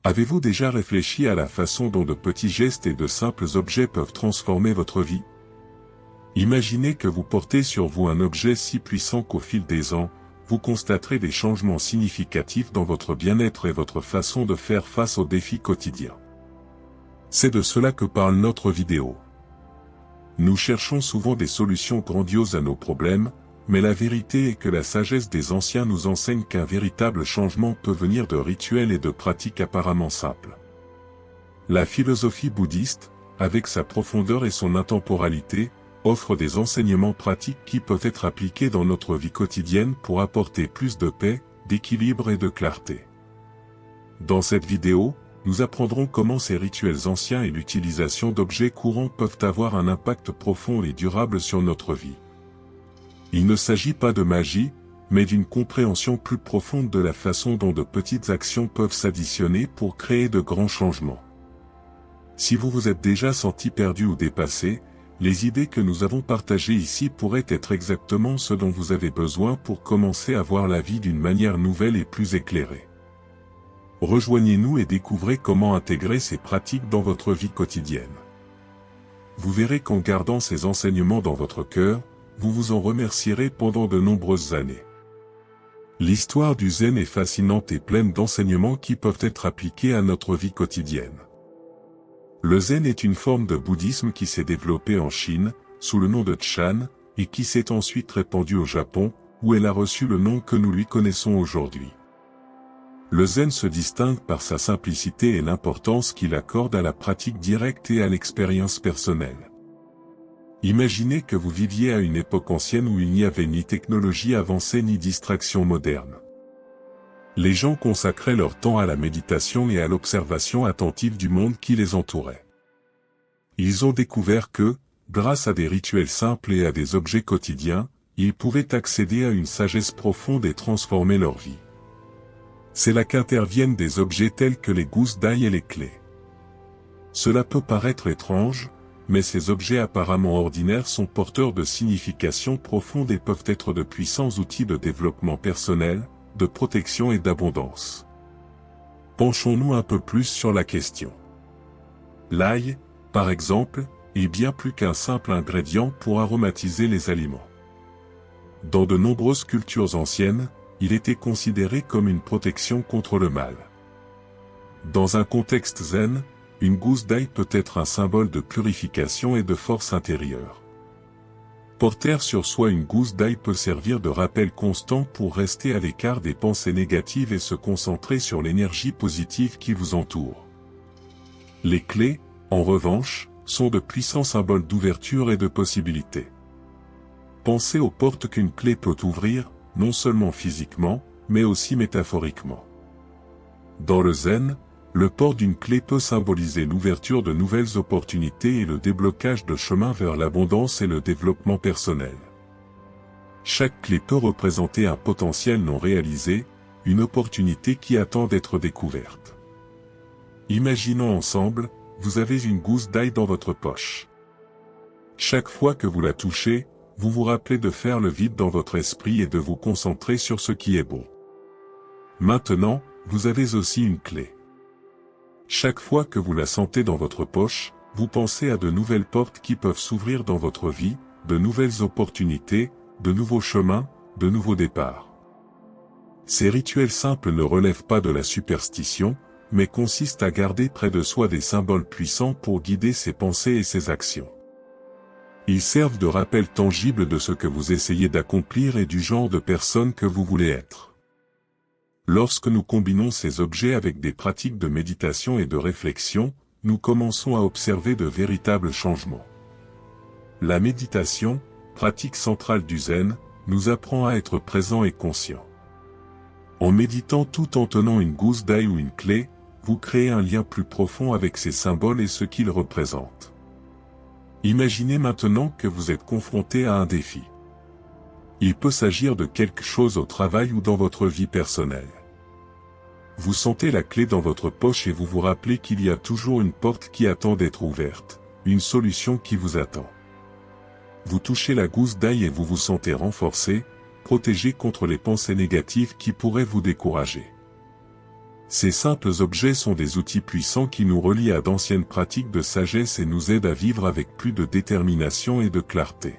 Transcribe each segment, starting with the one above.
Avez-vous déjà réfléchi à la façon dont de petits gestes et de simples objets peuvent transformer votre vie? Imaginez que vous portez sur vous un objet si puissant qu'au fil des ans, vous constaterez des changements significatifs dans votre bien-être et votre façon de faire face aux défis quotidiens. C'est de cela que parle notre vidéo. Nous cherchons souvent des solutions grandioses à nos problèmes, mais la vérité est que la sagesse des anciens nous enseigne qu'un véritable changement peut venir de rituels et de pratiques apparemment simples. La philosophie bouddhiste, avec sa profondeur et son intemporalité, offre des enseignements pratiques qui peuvent être appliqués dans notre vie quotidienne pour apporter plus de paix, d'équilibre et de clarté. Dans cette vidéo, nous apprendrons comment ces rituels anciens et l'utilisation d'objets courants peuvent avoir un impact profond et durable sur notre vie. Il ne s'agit pas de magie, mais d'une compréhension plus profonde de la façon dont de petites actions peuvent s'additionner pour créer de grands changements. Si vous vous êtes déjà senti perdu ou dépassé, les idées que nous avons partagées ici pourraient être exactement ce dont vous avez besoin pour commencer à voir la vie d'une manière nouvelle et plus éclairée. Rejoignez-nous et découvrez comment intégrer ces pratiques dans votre vie quotidienne. Vous verrez qu'en gardant ces enseignements dans votre cœur, vous vous en remercierez pendant de nombreuses années. L'histoire du Zen est fascinante et pleine d'enseignements qui peuvent être appliqués à notre vie quotidienne. Le Zen est une forme de bouddhisme qui s'est développée en Chine, sous le nom de Chan, et qui s'est ensuite répandue au Japon, où elle a reçu le nom que nous lui connaissons aujourd'hui. Le Zen se distingue par sa simplicité et l'importance qu'il accorde à la pratique directe et à l'expérience personnelle. Imaginez que vous viviez à une époque ancienne où il n'y avait ni technologie avancée ni distraction moderne. Les gens consacraient leur temps à la méditation et à l'observation attentive du monde qui les entourait. Ils ont découvert que, grâce à des rituels simples et à des objets quotidiens, ils pouvaient accéder à une sagesse profonde et transformer leur vie. C'est là qu'interviennent des objets tels que les gousses d'ail et les clés. Cela peut paraître étrange, mais ces objets apparemment ordinaires sont porteurs de significations profondes et peuvent être de puissants outils de développement personnel, de protection et d'abondance. Penchons-nous un peu plus sur la question. L'ail, par exemple, est bien plus qu'un simple ingrédient pour aromatiser les aliments. Dans de nombreuses cultures anciennes, il était considéré comme une protection contre le mal. Dans un contexte zen, une gousse d'ail peut être un symbole de purification et de force intérieure. Porter sur soi une gousse d'ail peut servir de rappel constant pour rester à l'écart des pensées négatives et se concentrer sur l'énergie positive qui vous entoure. Les clés, en revanche, sont de puissants symboles d'ouverture et de possibilités. Pensez aux portes qu'une clé peut ouvrir, non seulement physiquement, mais aussi métaphoriquement. Dans le zen, le port d'une clé peut symboliser l'ouverture de nouvelles opportunités et le déblocage de chemins vers l'abondance et le développement personnel. Chaque clé peut représenter un potentiel non réalisé, une opportunité qui attend d'être découverte. Imaginons ensemble, vous avez une gousse d'ail dans votre poche. Chaque fois que vous la touchez, vous vous rappelez de faire le vide dans votre esprit et de vous concentrer sur ce qui est bon. Maintenant, vous avez aussi une clé. Chaque fois que vous la sentez dans votre poche, vous pensez à de nouvelles portes qui peuvent s'ouvrir dans votre vie, de nouvelles opportunités, de nouveaux chemins, de nouveaux départs. Ces rituels simples ne relèvent pas de la superstition, mais consistent à garder près de soi des symboles puissants pour guider ses pensées et ses actions. Ils servent de rappel tangible de ce que vous essayez d'accomplir et du genre de personne que vous voulez être. Lorsque nous combinons ces objets avec des pratiques de méditation et de réflexion, nous commençons à observer de véritables changements. La méditation, pratique centrale du Zen, nous apprend à être présent et conscient. En méditant tout en tenant une gousse d'ail ou une clé, vous créez un lien plus profond avec ces symboles et ce qu'ils représentent. Imaginez maintenant que vous êtes confronté à un défi. Il peut s'agir de quelque chose au travail ou dans votre vie personnelle. Vous sentez la clé dans votre poche et vous vous rappelez qu'il y a toujours une porte qui attend d'être ouverte, une solution qui vous attend. Vous touchez la gousse d'ail et vous vous sentez renforcé, protégé contre les pensées négatives qui pourraient vous décourager. Ces simples objets sont des outils puissants qui nous relient à d'anciennes pratiques de sagesse et nous aident à vivre avec plus de détermination et de clarté.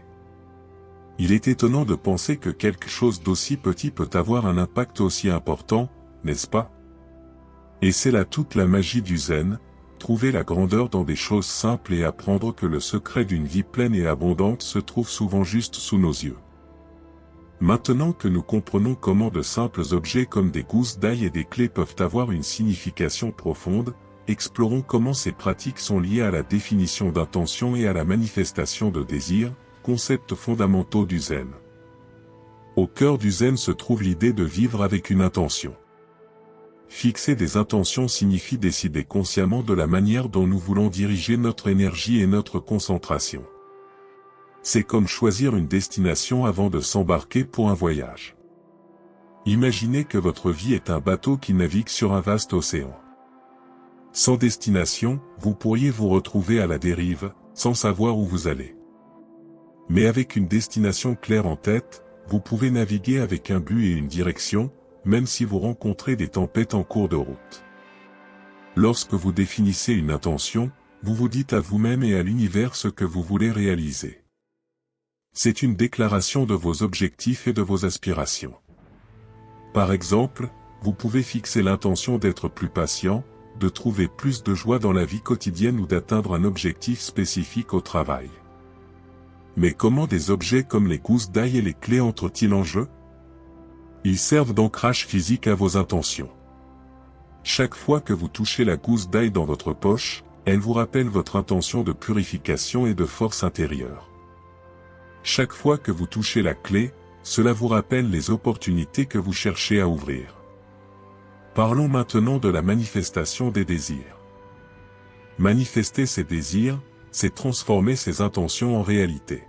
Il est étonnant de penser que quelque chose d'aussi petit peut avoir un impact aussi important, n'est-ce pas? Et c'est là toute la magie du zen, trouver la grandeur dans des choses simples et apprendre que le secret d'une vie pleine et abondante se trouve souvent juste sous nos yeux. Maintenant que nous comprenons comment de simples objets comme des gousses d'ail et des clés peuvent avoir une signification profonde, explorons comment ces pratiques sont liées à la définition d'intention et à la manifestation de désirs, concepts fondamentaux du zen. Au cœur du zen se trouve l'idée de vivre avec une intention. Fixer des intentions signifie décider consciemment de la manière dont nous voulons diriger notre énergie et notre concentration. C'est comme choisir une destination avant de s'embarquer pour un voyage. Imaginez que votre vie est un bateau qui navigue sur un vaste océan. Sans destination, vous pourriez vous retrouver à la dérive, sans savoir où vous allez. Mais avec une destination claire en tête, vous pouvez naviguer avec un but et une direction, même si vous rencontrez des tempêtes en cours de route. Lorsque vous définissez une intention, vous vous dites à vous-même et à l'univers ce que vous voulez réaliser. C'est une déclaration de vos objectifs et de vos aspirations. Par exemple, vous pouvez fixer l'intention d'être plus patient, de trouver plus de joie dans la vie quotidienne ou d'atteindre un objectif spécifique au travail. Mais comment des objets comme les gousses d'ail et les clés entrent-ils en jeu? Ils servent d'ancrage physique à vos intentions. Chaque fois que vous touchez la gousse d'ail dans votre poche, elle vous rappelle votre intention de purification et de force intérieure. Chaque fois que vous touchez la clé, cela vous rappelle les opportunités que vous cherchez à ouvrir. Parlons maintenant de la manifestation des désirs. Manifester ses désirs, c'est transformer ses intentions en réalité.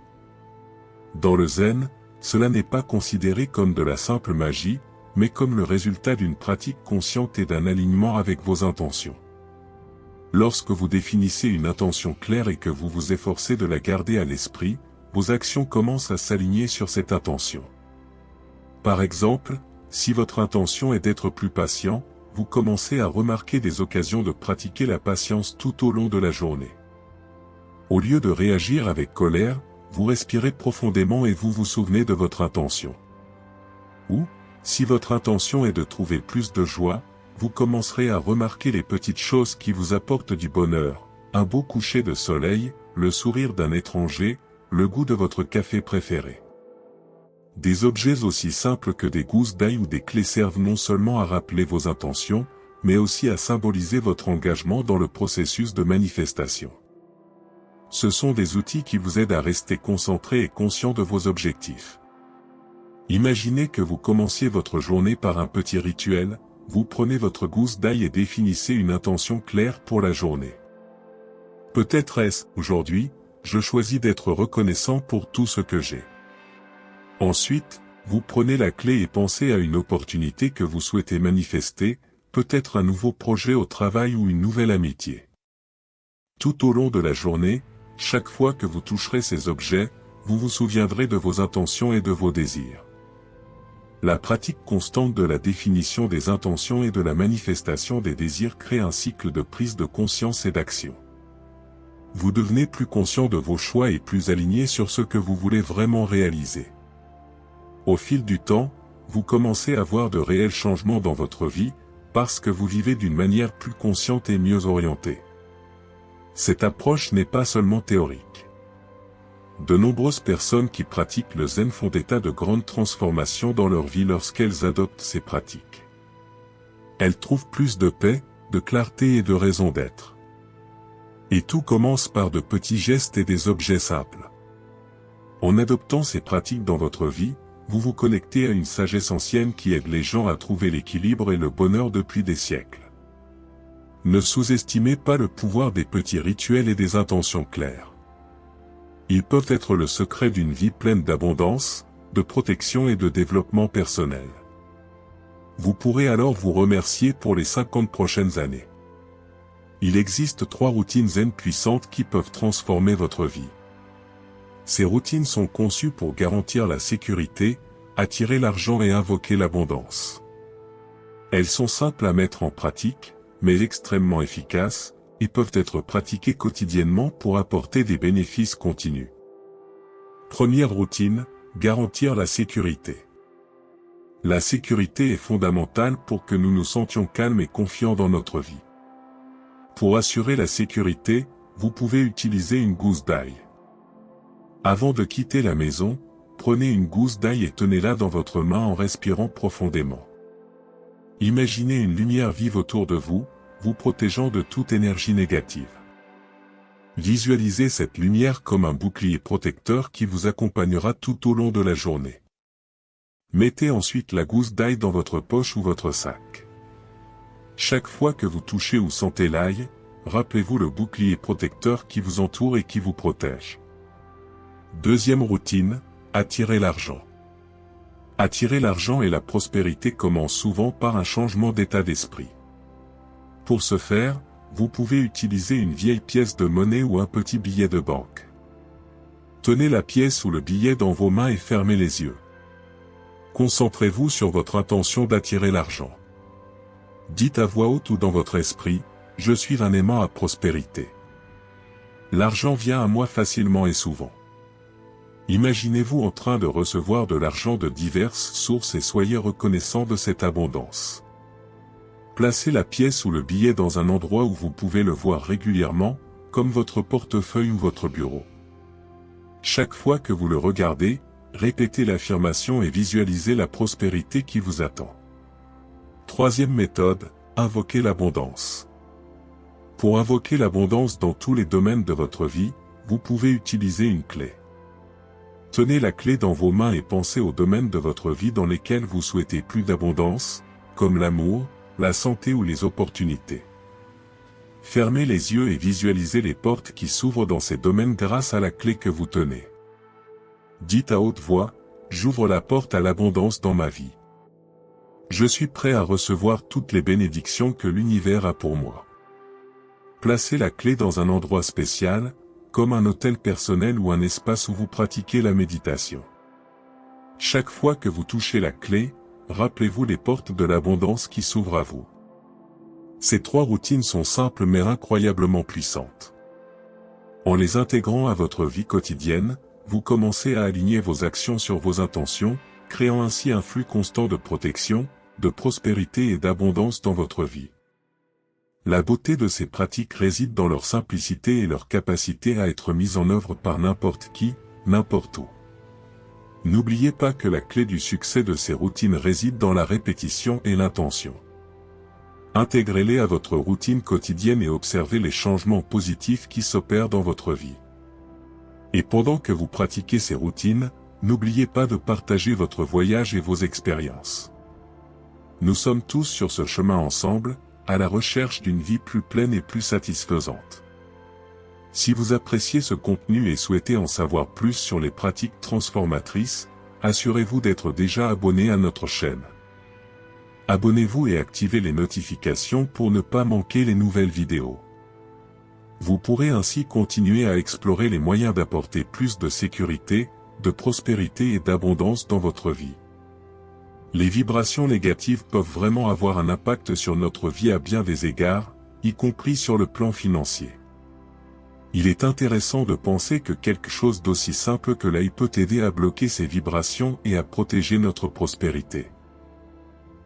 Dans le zen, cela n'est pas considéré comme de la simple magie, mais comme le résultat d'une pratique consciente et d'un alignement avec vos intentions. Lorsque vous définissez une intention claire et que vous vous efforcez de la garder à l'esprit, vos actions commencent à s'aligner sur cette intention. Par exemple, si votre intention est d'être plus patient, vous commencez à remarquer des occasions de pratiquer la patience tout au long de la journée. Au lieu de réagir avec colère, vous respirez profondément et vous vous souvenez de votre intention. Ou, si votre intention est de trouver plus de joie, vous commencerez à remarquer les petites choses qui vous apportent du bonheur, un beau coucher de soleil, le sourire d'un étranger, le goût de votre café préféré. Des objets aussi simples que des gousses d'ail ou des clés servent non seulement à rappeler vos intentions, mais aussi à symboliser votre engagement dans le processus de manifestation. Ce sont des outils qui vous aident à rester concentré et conscient de vos objectifs. Imaginez que vous commenciez votre journée par un petit rituel, vous prenez votre gousse d'ail et définissez une intention claire pour la journée. Peut-être est-ce, aujourd'hui, je choisis d'être reconnaissant pour tout ce que j'ai. Ensuite, vous prenez la clé et pensez à une opportunité que vous souhaitez manifester, peut-être un nouveau projet au travail ou une nouvelle amitié. Tout au long de la journée, chaque fois que vous toucherez ces objets, vous vous souviendrez de vos intentions et de vos désirs. La pratique constante de la définition des intentions et de la manifestation des désirs crée un cycle de prise de conscience et d'action. Vous devenez plus conscient de vos choix et plus aligné sur ce que vous voulez vraiment réaliser. Au fil du temps, vous commencez à voir de réels changements dans votre vie, parce que vous vivez d'une manière plus consciente et mieux orientée. Cette approche n'est pas seulement théorique. De nombreuses personnes qui pratiquent le zen font état de grandes transformations dans leur vie lorsqu'elles adoptent ces pratiques. Elles trouvent plus de paix, de clarté et de raison d'être. Et tout commence par de petits gestes et des objets simples. En adoptant ces pratiques dans votre vie, vous vous connectez à une sagesse ancienne qui aide les gens à trouver l'équilibre et le bonheur depuis des siècles. Ne sous-estimez pas le pouvoir des petits rituels et des intentions claires. Ils peuvent être le secret d'une vie pleine d'abondance, de protection et de développement personnel. Vous pourrez alors vous remercier pour les 50 prochaines années. Il existe 3 routines zen puissantes qui peuvent transformer votre vie. Ces routines sont conçues pour garantir la sécurité, attirer l'argent et invoquer l'abondance. Elles sont simples à mettre en pratique, mais extrêmement efficaces, et peuvent être pratiquées quotidiennement pour apporter des bénéfices continus. Première routine, garantir la sécurité. La sécurité est fondamentale pour que nous nous sentions calmes et confiants dans notre vie. Pour assurer la sécurité, vous pouvez utiliser une gousse d'ail. Avant de quitter la maison, prenez une gousse d'ail et tenez-la dans votre main en respirant profondément. Imaginez une lumière vive autour de vous, vous protégeant de toute énergie négative. Visualisez cette lumière comme un bouclier protecteur qui vous accompagnera tout au long de la journée. Mettez ensuite la gousse d'ail dans votre poche ou votre sac. Chaque fois que vous touchez ou sentez l'ail, rappelez-vous le bouclier protecteur qui vous entoure et qui vous protège. Deuxième routine, attirer l'argent. Attirer l'argent et la prospérité commence souvent par un changement d'état d'esprit. Pour ce faire, vous pouvez utiliser une vieille pièce de monnaie ou un petit billet de banque. Tenez la pièce ou le billet dans vos mains et fermez les yeux. Concentrez-vous sur votre intention d'attirer l'argent. Dites à voix haute ou dans votre esprit, « Je suis un aimant à prospérité. » L'argent vient à moi facilement et souvent. Imaginez-vous en train de recevoir de l'argent de diverses sources et soyez reconnaissant de cette abondance. Placez la pièce ou le billet dans un endroit où vous pouvez le voir régulièrement, comme votre portefeuille ou votre bureau. Chaque fois que vous le regardez, répétez l'affirmation et visualisez la prospérité qui vous attend. Troisième méthode, invoquer l'abondance. Pour invoquer l'abondance dans tous les domaines de votre vie, vous pouvez utiliser une clé. Tenez la clé dans vos mains et pensez aux domaines de votre vie dans lesquels vous souhaitez plus d'abondance, comme l'amour, la santé ou les opportunités. Fermez les yeux et visualisez les portes qui s'ouvrent dans ces domaines grâce à la clé que vous tenez. Dites à haute voix, « J'ouvre la porte à l'abondance dans ma vie. Je suis prêt à recevoir toutes les bénédictions que l'univers a pour moi. » Placez la clé dans un endroit spécial, comme un hôtel personnel ou un espace où vous pratiquez la méditation. Chaque fois que vous touchez la clé, rappelez-vous les portes de l'abondance qui s'ouvrent à vous. Ces trois routines sont simples mais incroyablement puissantes. En les intégrant à votre vie quotidienne, vous commencez à aligner vos actions sur vos intentions, créant ainsi un flux constant de protection, de prospérité et d'abondance dans votre vie. La beauté de ces pratiques réside dans leur simplicité et leur capacité à être mises en œuvre par n'importe qui, n'importe où. N'oubliez pas que la clé du succès de ces routines réside dans la répétition et l'intention. Intégrez-les à votre routine quotidienne et observez les changements positifs qui s'opèrent dans votre vie. Et pendant que vous pratiquez ces routines, n'oubliez pas de partager votre voyage et vos expériences. Nous sommes tous sur ce chemin ensemble, à la recherche d'une vie plus pleine et plus satisfaisante. Si vous appréciez ce contenu et souhaitez en savoir plus sur les pratiques transformatrices, assurez-vous d'être déjà abonné à notre chaîne. Abonnez-vous et activez les notifications pour ne pas manquer les nouvelles vidéos. Vous pourrez ainsi continuer à explorer les moyens d'apporter plus de sécurité, de prospérité et d'abondance dans votre vie. Les vibrations négatives peuvent vraiment avoir un impact sur notre vie à bien des égards, y compris sur le plan financier. Il est intéressant de penser que quelque chose d'aussi simple que l'ail peut aider à bloquer ces vibrations et à protéger notre prospérité.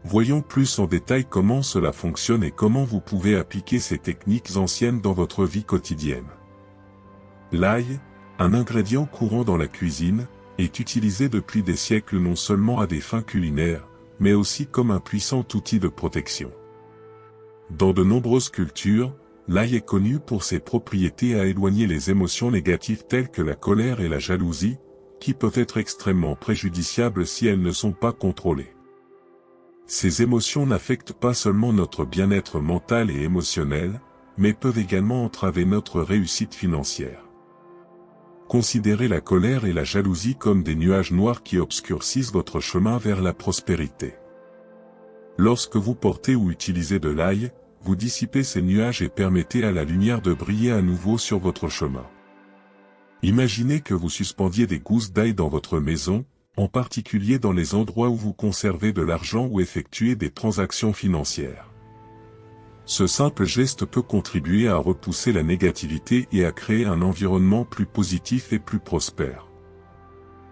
Voyons plus en détail comment cela fonctionne et comment vous pouvez appliquer ces techniques anciennes dans votre vie quotidienne. L'ail, un ingrédient courant dans la cuisine, est utilisé depuis des siècles non seulement à des fins culinaires, mais aussi comme un puissant outil de protection. Dans de nombreuses cultures, l'ail est connu pour ses propriétés à éloigner les émotions négatives telles que la colère et la jalousie, qui peuvent être extrêmement préjudiciables si elles ne sont pas contrôlées. Ces émotions n'affectent pas seulement notre bien-être mental et émotionnel, mais peuvent également entraver notre réussite financière. Considérez la colère et la jalousie comme des nuages noirs qui obscurcissent votre chemin vers la prospérité. Lorsque vous portez ou utilisez de l'ail, vous dissipez ces nuages et permettez à la lumière de briller à nouveau sur votre chemin. Imaginez que vous suspendiez des gousses d'ail dans votre maison, en particulier dans les endroits où vous conservez de l'argent ou effectuez des transactions financières. Ce simple geste peut contribuer à repousser la négativité et à créer un environnement plus positif et plus prospère.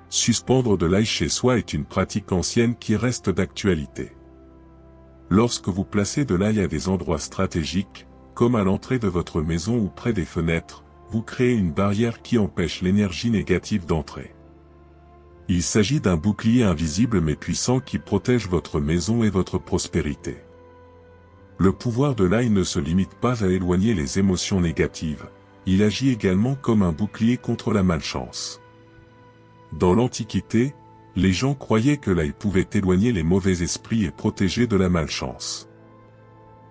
Suspendre de l'ail chez soi est une pratique ancienne qui reste d'actualité. Lorsque vous placez de l'ail à des endroits stratégiques, comme à l'entrée de votre maison ou près des fenêtres, vous créez une barrière qui empêche l'énergie négative d'entrer. Il s'agit d'un bouclier invisible mais puissant qui protège votre maison et votre prospérité. Le pouvoir de l'ail ne se limite pas à éloigner les émotions négatives, il agit également comme un bouclier contre la malchance. Dans l'Antiquité, les gens croyaient que l'ail pouvait éloigner les mauvais esprits et protéger de la malchance.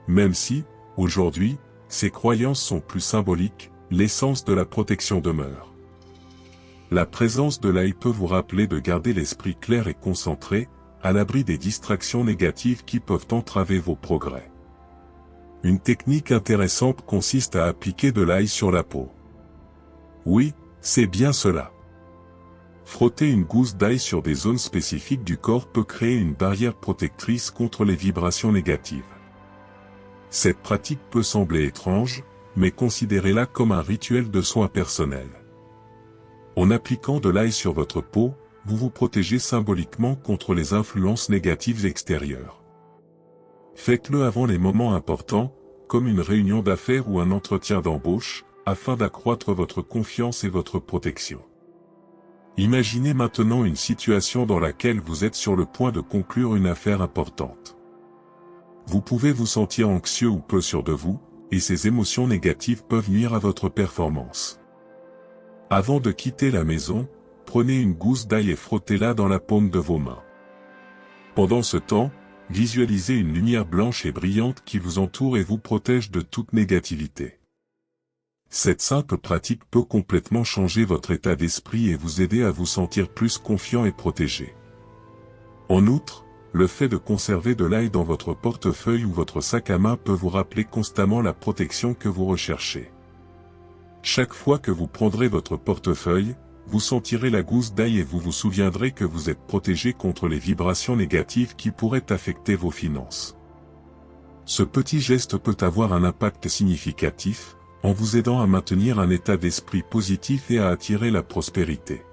Même si, aujourd'hui, ces croyances sont plus symboliques, l'essence de la protection demeure. La présence de l'ail peut vous rappeler de garder l'esprit clair et concentré, à l'abri des distractions négatives qui peuvent entraver vos progrès. Une technique intéressante consiste à appliquer de l'ail sur la peau. Oui, c'est bien cela. Frotter une gousse d'ail sur des zones spécifiques du corps peut créer une barrière protectrice contre les vibrations négatives. Cette pratique peut sembler étrange, mais considérez-la comme un rituel de soin personnel. En appliquant de l'ail sur votre peau, vous vous protégez symboliquement contre les influences négatives extérieures. Faites-le avant les moments importants, comme une réunion d'affaires ou un entretien d'embauche, afin d'accroître votre confiance et votre protection. Imaginez maintenant une situation dans laquelle vous êtes sur le point de conclure une affaire importante. Vous pouvez vous sentir anxieux ou peu sûr de vous, et ces émotions négatives peuvent nuire à votre performance. Avant de quitter la maison, prenez une gousse d'ail et frottez-la dans la paume de vos mains. Pendant ce temps, visualisez une lumière blanche et brillante qui vous entoure et vous protège de toute négativité. Cette simple pratique peut complètement changer votre état d'esprit et vous aider à vous sentir plus confiant et protégé. En outre, le fait de conserver de l'ail dans votre portefeuille ou votre sac à main peut vous rappeler constamment la protection que vous recherchez. Chaque fois que vous prendrez votre portefeuille, vous sentirez la gousse d'ail et vous vous souviendrez que vous êtes protégé contre les vibrations négatives qui pourraient affecter vos finances. Ce petit geste peut avoir un impact significatif, en vous aidant à maintenir un état d'esprit positif et à attirer la prospérité.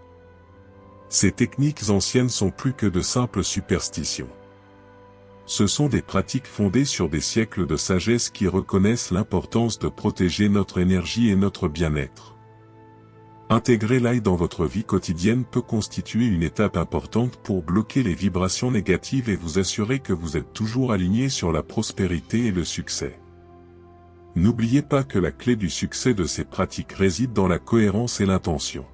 Ces techniques anciennes sont plus que de simples superstitions. Ce sont des pratiques fondées sur des siècles de sagesse qui reconnaissent l'importance de protéger notre énergie et notre bien-être. Intégrer l'ail dans votre vie quotidienne peut constituer une étape importante pour bloquer les vibrations négatives et vous assurer que vous êtes toujours aligné sur la prospérité et le succès. N'oubliez pas que la clé du succès de ces pratiques réside dans la cohérence et l'intention.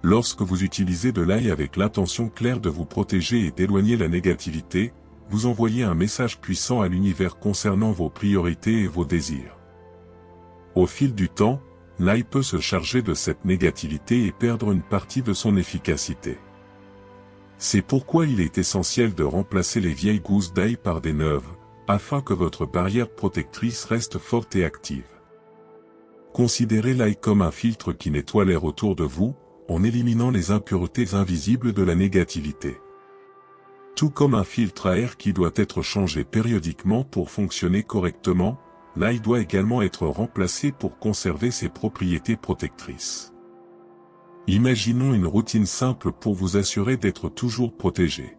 Lorsque vous utilisez de l'ail avec l'intention claire de vous protéger et d'éloigner la négativité, vous envoyez un message puissant à l'univers concernant vos priorités et vos désirs. Au fil du temps, l'ail peut se charger de cette négativité et perdre une partie de son efficacité. C'est pourquoi il est essentiel de remplacer les vieilles gousses d'ail par des neuves, afin que votre barrière protectrice reste forte et active. Considérez l'ail comme un filtre qui nettoie l'air autour de vous, en éliminant les impuretés invisibles de la négativité. Tout comme un filtre à air qui doit être changé périodiquement pour fonctionner correctement, l'ail doit également être remplacé pour conserver ses propriétés protectrices. Imaginons une routine simple pour vous assurer d'être toujours protégé.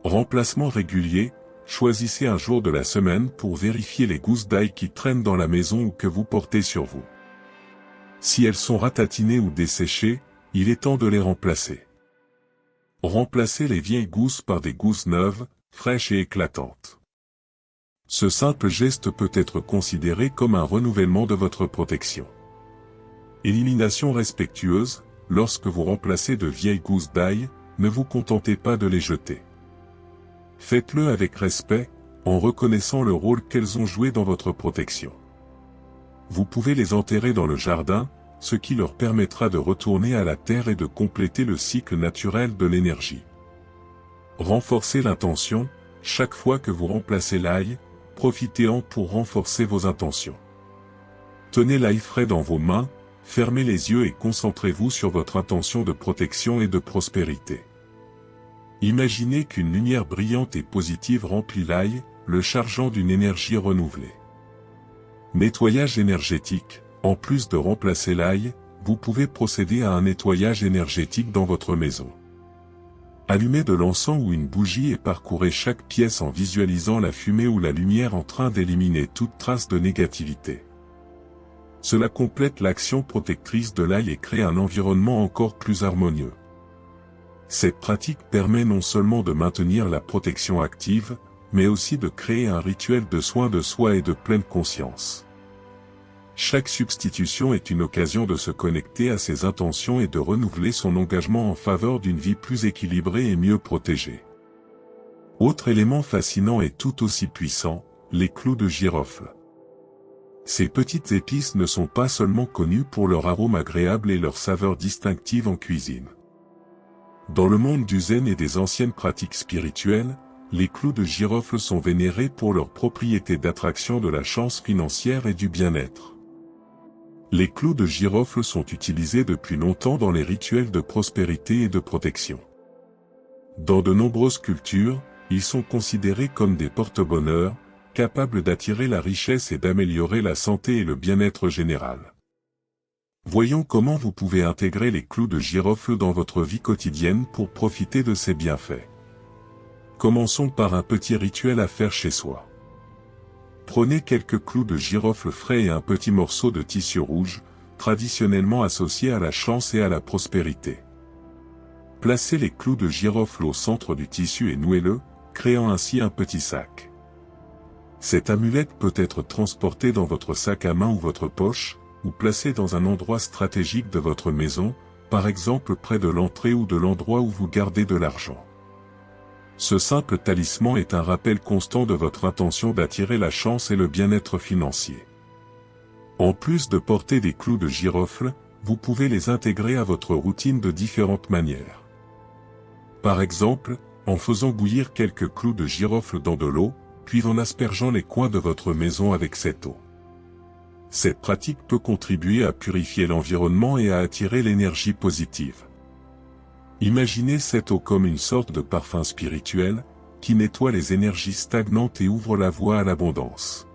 Remplacement régulier. Choisissez un jour de la semaine pour vérifier les gousses d'ail qui traînent dans la maison ou que vous portez sur vous. Si elles sont ratatinées ou desséchées, il est temps de les remplacer. Remplacez les vieilles gousses par des gousses neuves, fraîches et éclatantes. Ce simple geste peut être considéré comme un renouvellement de votre protection. Élimination respectueuse. Lorsque vous remplacez de vieilles gousses d'ail, ne vous contentez pas de les jeter. Faites-le avec respect, en reconnaissant le rôle qu'elles ont joué dans votre protection. Vous pouvez les enterrer dans le jardin, ce qui leur permettra de retourner à la terre et de compléter le cycle naturel de l'énergie. Renforcez l'intention. Chaque fois que vous remplacez l'ail, profitez-en pour renforcer vos intentions. Tenez l'ail frais dans vos mains, fermez les yeux et concentrez-vous sur votre intention de protection et de prospérité. Imaginez qu'une lumière brillante et positive remplit l'ail, le chargeant d'une énergie renouvelée. Nettoyage énergétique. En plus de remplacer l'ail, vous pouvez procéder à un nettoyage énergétique dans votre maison. Allumez de l'encens ou une bougie et parcourez chaque pièce en visualisant la fumée ou la lumière en train d'éliminer toute trace de négativité. Cela complète l'action protectrice de l'ail et crée un environnement encore plus harmonieux. Cette pratique permet non seulement de maintenir la protection active, mais aussi de créer un rituel de soin de soi et de pleine conscience. Chaque substitution est une occasion de se connecter à ses intentions et de renouveler son engagement en faveur d'une vie plus équilibrée et mieux protégée. Autre élément fascinant et tout aussi puissant, les clous de girofle. Ces petites épices ne sont pas seulement connues pour leur arôme agréable et leur saveur distinctive en cuisine. Dans le monde du zen et des anciennes pratiques spirituelles, les clous de girofle sont vénérés pour leurs propriétés d'attraction de la chance financière et du bien-être. Les clous de girofle sont utilisés depuis longtemps dans les rituels de prospérité et de protection. Dans de nombreuses cultures, ils sont considérés comme des porte-bonheur, capables d'attirer la richesse et d'améliorer la santé et le bien-être général. Voyons comment vous pouvez intégrer les clous de girofle dans votre vie quotidienne pour profiter de ces bienfaits. Commençons par un petit rituel à faire chez soi. Prenez quelques clous de girofle frais et un petit morceau de tissu rouge, traditionnellement associé à la chance et à la prospérité. Placez les clous de girofle au centre du tissu et nouez-le, créant ainsi un petit sac. Cette amulette peut être transportée dans votre sac à main ou votre poche, ou placée dans un endroit stratégique de votre maison, par exemple près de l'entrée ou de l'endroit où vous gardez de l'argent. Ce simple talisman est un rappel constant de votre intention d'attirer la chance et le bien-être financier. En plus de porter des clous de girofle, vous pouvez les intégrer à votre routine de différentes manières. Par exemple, en faisant bouillir quelques clous de girofle dans de l'eau, puis en aspergeant les coins de votre maison avec cette eau. Cette pratique peut contribuer à purifier l'environnement et à attirer l'énergie positive. Imaginez cette eau comme une sorte de parfum spirituel, qui nettoie les énergies stagnantes et ouvre la voie à l'abondance.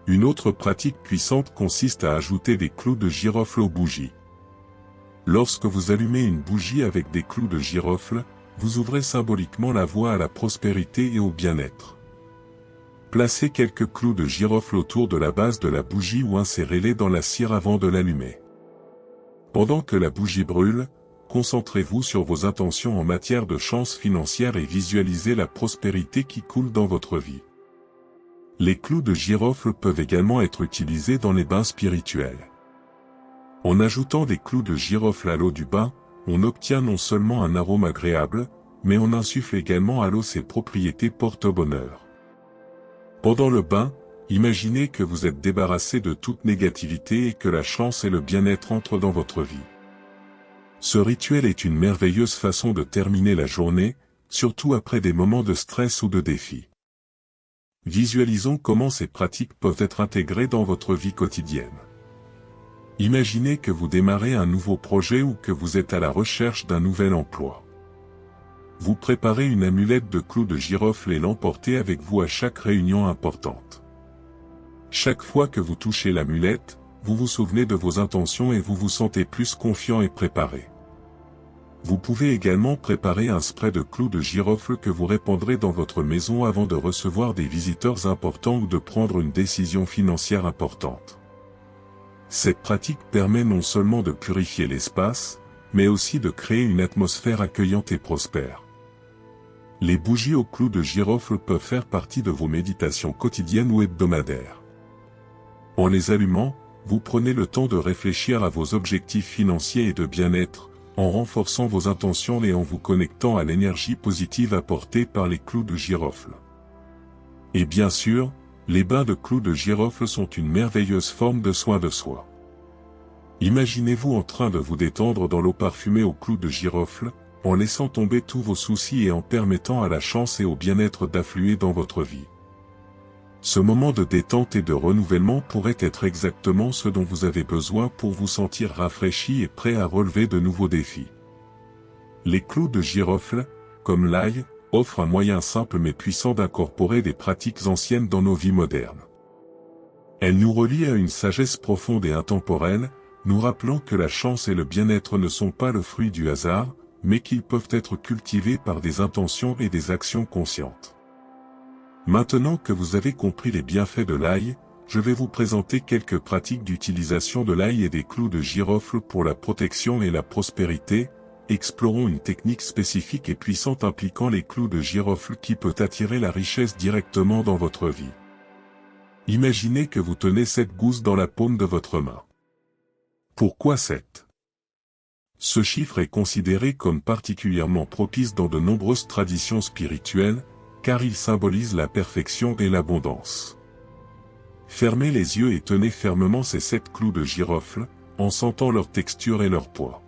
Une autre pratique puissante consiste à ajouter des clous de girofle aux bougies. Lorsque vous allumez une bougie avec des clous de girofle, vous ouvrez symboliquement la voie à la prospérité et au bien-être. Placez quelques clous de girofle autour de la base de la bougie ou insérez-les dans la cire avant de l'allumer. Pendant que la bougie brûle, concentrez-vous sur vos intentions en matière de chance financière et visualisez la prospérité qui coule dans votre vie. Les clous de girofle peuvent également être utilisés dans les bains spirituels. En ajoutant des clous de girofle à l'eau du bain, on obtient non seulement un arôme agréable, mais on insuffle également à l'eau ses propriétés porte-bonheur. Pendant le bain, imaginez que vous êtes débarrassé de toute négativité et que la chance et le bien-être entrent dans votre vie. Ce rituel est une merveilleuse façon de terminer la journée, surtout après des moments de stress ou de défi. Visualisons comment ces pratiques peuvent être intégrées dans votre vie quotidienne. Imaginez que vous démarrez un nouveau projet ou que vous êtes à la recherche d'un nouvel emploi. Vous préparez une amulette de clous de girofle et l'emportez avec vous à chaque réunion importante. Chaque fois que vous touchez l'amulette, vous vous souvenez de vos intentions et vous vous sentez plus confiant et préparé. Vous pouvez également préparer un spray de clous de girofle que vous répandrez dans votre maison avant de recevoir des visiteurs importants ou de prendre une décision financière importante. Cette pratique permet non seulement de purifier l'espace, mais aussi de créer une atmosphère accueillante et prospère. Les bougies aux clous de girofle peuvent faire partie de vos méditations quotidiennes ou hebdomadaires. En les allumant, vous prenez le temps de réfléchir à vos objectifs financiers et de bien-être, en renforçant vos intentions et en vous connectant à l'énergie positive apportée par les clous de girofle. Et bien sûr, les bains de clous de girofle sont une merveilleuse forme de soin de soi. Imaginez-vous en train de vous détendre dans l'eau parfumée aux clous de girofle, en laissant tomber tous vos soucis et en permettant à la chance et au bien-être d'affluer dans votre vie. Ce moment de détente et de renouvellement pourrait être exactement ce dont vous avez besoin pour vous sentir rafraîchi et prêt à relever de nouveaux défis. Les clous de girofle, comme l'ail, offrent un moyen simple mais puissant d'incorporer des pratiques anciennes dans nos vies modernes. Elles nous relient à une sagesse profonde et intemporelle, nous rappelant que la chance et le bien-être ne sont pas le fruit du hasard, mais qu'ils peuvent être cultivés par des intentions et des actions conscientes. Maintenant que vous avez compris les bienfaits de l'ail, je vais vous présenter quelques pratiques d'utilisation de l'ail et des clous de girofle pour la protection et la prospérité. Explorons une technique spécifique et puissante impliquant les clous de girofle qui peut attirer la richesse directement dans votre vie. Imaginez que vous tenez 7 gousses dans la paume de votre main. Pourquoi 7? Ce chiffre est considéré comme particulièrement propice dans de nombreuses traditions spirituelles, car il symbolise la perfection et l'abondance. Fermez les yeux et tenez fermement ces 7 clous de girofle, en sentant leur texture et leur poids.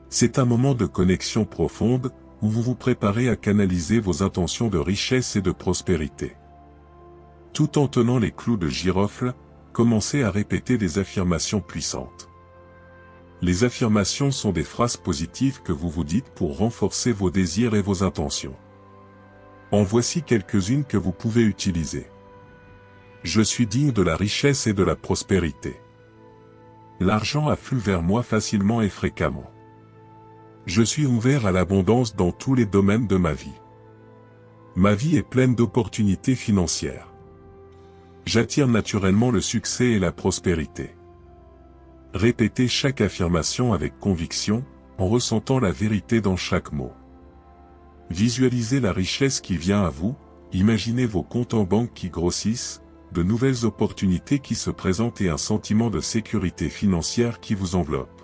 C'est un moment de connexion profonde, où vous vous préparez à canaliser vos intentions de richesse et de prospérité. Tout en tenant les clous de girofle, commencez à répéter des affirmations puissantes. Les affirmations sont des phrases positives que vous vous dites pour renforcer vos désirs et vos intentions. En voici quelques-unes que vous pouvez utiliser. Je suis digne de la richesse et de la prospérité. L'argent afflue vers moi facilement et fréquemment. Je suis ouvert à l'abondance dans tous les domaines de ma vie. Ma vie est pleine d'opportunités financières. J'attire naturellement le succès et la prospérité. Répétez chaque affirmation avec conviction, en ressentant la vérité dans chaque mot. Visualisez la richesse qui vient à vous, imaginez vos comptes en banque qui grossissent, de nouvelles opportunités qui se présentent et un sentiment de sécurité financière qui vous enveloppe.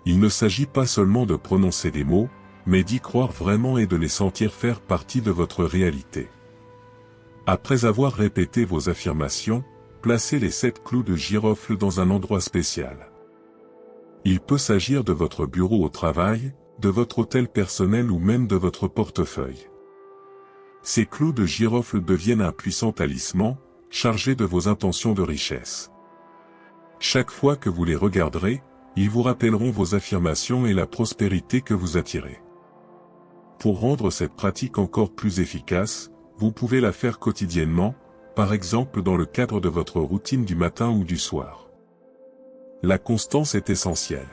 Il ne s'agit pas seulement de prononcer des mots, mais d'y croire vraiment et de les sentir faire partie de votre réalité. Après avoir répété vos affirmations, placez les 7 clous de girofle dans un endroit spécial. Il peut s'agir de votre bureau au travail, de votre hôtel personnel ou même de votre portefeuille. Ces clous de girofle deviennent un puissant talisman, chargé de vos intentions de richesse. Chaque fois que vous les regarderez, ils vous rappelleront vos affirmations et la prospérité que vous attirez. Pour rendre cette pratique encore plus efficace, vous pouvez la faire quotidiennement, par exemple dans le cadre de votre routine du matin ou du soir. La constance est essentielle.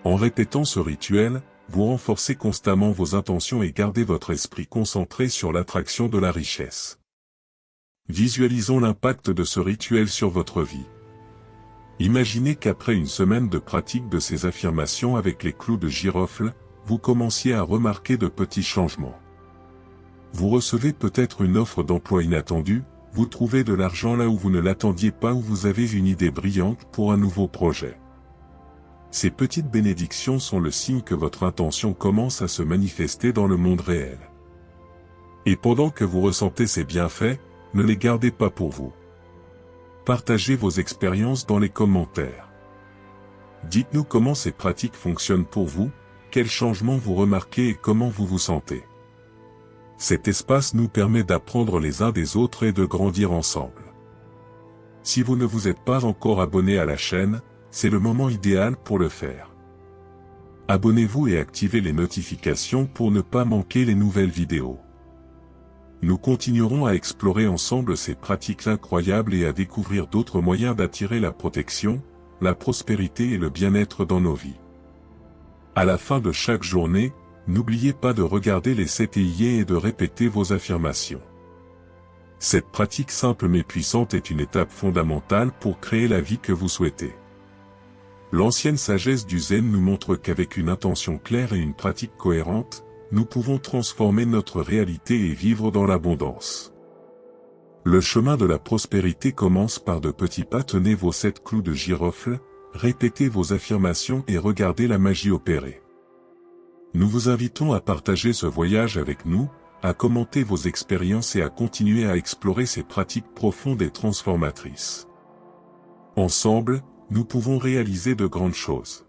En répétant ce rituel, vous renforcez constamment vos intentions et gardez votre esprit concentré sur l'attraction de la richesse. Visualisons l'impact de ce rituel sur votre vie. Imaginez qu'après une semaine de pratique de ces affirmations avec les clous de girofle, vous commenciez à remarquer de petits changements. Vous recevez peut-être une offre d'emploi inattendue, vous trouvez de l'argent là où vous ne l'attendiez pas ou vous avez une idée brillante pour un nouveau projet. Ces petites bénédictions sont le signe que votre intention commence à se manifester dans le monde réel. Et pendant que vous ressentez ces bienfaits, ne les gardez pas pour vous. Partagez vos expériences dans les commentaires. Dites-nous comment ces pratiques fonctionnent pour vous, quels changements vous remarquez et comment vous vous sentez. Cet espace nous permet d'apprendre les uns des autres et de grandir ensemble. Si vous ne vous êtes pas encore abonné à la chaîne, c'est le moment idéal pour le faire. Abonnez-vous et activez les notifications pour ne pas manquer les nouvelles vidéos. Nous continuerons à explorer ensemble ces pratiques incroyables et à découvrir d'autres moyens d'attirer la protection, la prospérité et le bien-être dans nos vies. À la fin de chaque journée, n'oubliez pas de regarder les 7 œillets et de répéter vos affirmations. Cette pratique simple mais puissante est une étape fondamentale pour créer la vie que vous souhaitez. L'ancienne sagesse du Zen nous montre qu'avec une intention claire et une pratique cohérente, nous pouvons transformer notre réalité et vivre dans l'abondance. Le chemin de la prospérité commence par de petits pas. Tenez vos 7 clous de girofle, répétez vos affirmations et regardez la magie opérer. Nous vous invitons à partager ce voyage avec nous, à commenter vos expériences et à continuer à explorer ces pratiques profondes et transformatrices. Ensemble, nous pouvons réaliser de grandes choses.